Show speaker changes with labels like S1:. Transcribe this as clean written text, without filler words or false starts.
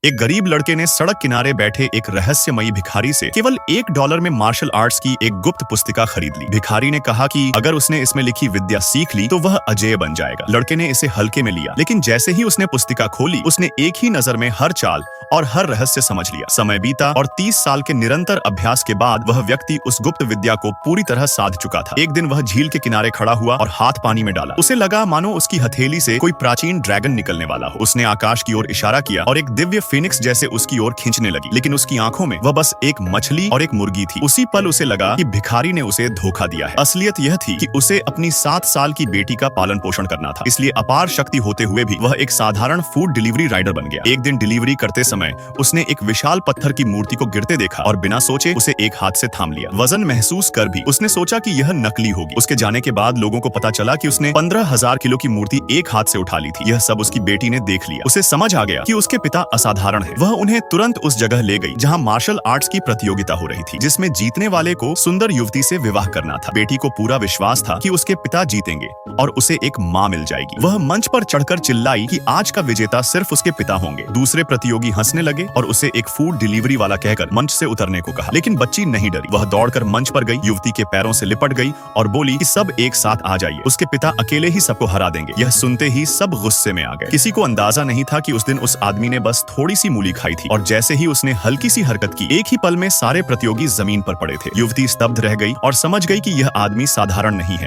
S1: एक गरीब लड़के ने सड़क किनारे बैठे एक रहस्यमयी भिखारी से केवल $1 में मार्शल आर्ट्स की एक गुप्त पुस्तिका खरीद ली। भिखारी ने कहा कि अगर उसने इसमें लिखी विद्या सीख ली तो वह अजेय बन जाएगा। लड़के ने इसे हल्के में लिया, लेकिन जैसे ही उसने पुस्तिका खोली उसने एक ही नजर में हर चाल और हर रहस्य समझ लिया। समय बीता और 30 साल के निरंतर अभ्यास के बाद वह व्यक्ति उस गुप्त विद्या को पूरी तरह साध चुका था। एक दिन वह झील के किनारे खड़ा हुआ और हाथ पानी में डाला। उसे लगा मानो उसकी हथेली से कोई प्राचीन ड्रैगन निकलने वाला हो। उसने आकाश की ओर इशारा किया और एक दिव्य फिनिक्स जैसे उसकी ओर खींचने लगी, लेकिन उसकी आंखों में वह बस एक मछली और एक मुर्गी थी। उसी पल उसे लगा कि भिखारी ने उसे धोखा दिया है। असलियत यह थी कि उसे अपनी 7 साल की बेटी का पालन पोषण करना था, इसलिए अपार शक्ति होते हुए भी वह एक साधारण फूड डिलीवरी राइडर बन गया। एक दिन डिलीवरी करते समय उसने एक विशाल पत्थर की मूर्ति को गिरते देखा और बिना सोचे उसे एक हाथ से थाम लिया। वजन महसूस कर भी उसने सोचा कि यह नकली होगी। उसके जाने के बाद लोगों को पता चला कि उसने 15,000 किलो की मूर्ति एक हाथ से उठा ली थी। यह सब उसकी बेटी ने देख लिया। उसे समझ आ गया कि उसके पिता असाधारण है। वह उन्हें तुरंत उस जगह ले गई जहां मार्शल आर्ट्स की प्रतियोगिता हो रही थी, जिसमें जीतने वाले को सुंदर युवती से विवाह करना था। बेटी को पूरा विश्वास था कि उसके पिता जीतेंगे और उसे एक मां मिल जाएगी। वह मंच पर चढ़कर चिल्लाई कि आज का विजेता सिर्फ उसके पिता होंगे। दूसरे प्रतियोगी हंसने लगे और उसे एक फूड डिलीवरी वाला कहकर मंच से उतरने को कहा, लेकिन बच्ची नहीं डरी। वह दौड़कर मंच पर गई, युवती के पैरों से लिपट गई और बोली कि सब एक साथ आ जाइए, उसके पिता अकेले ही सबको हरा देंगे। यह सुनते ही सब गुस्से में आ गए। किसी को अंदाजा नहीं था कि उस दिन उस आदमी ने बस थोड़ी सी मूली खाई थी और जैसे ही उसने हल्की सी हरकत की, एक ही पल में सारे प्रतियोगी जमीन पर पड़े थे। युवती स्तब्ध रह गई और समझ गई कि यह आदमी साधारण नहीं है।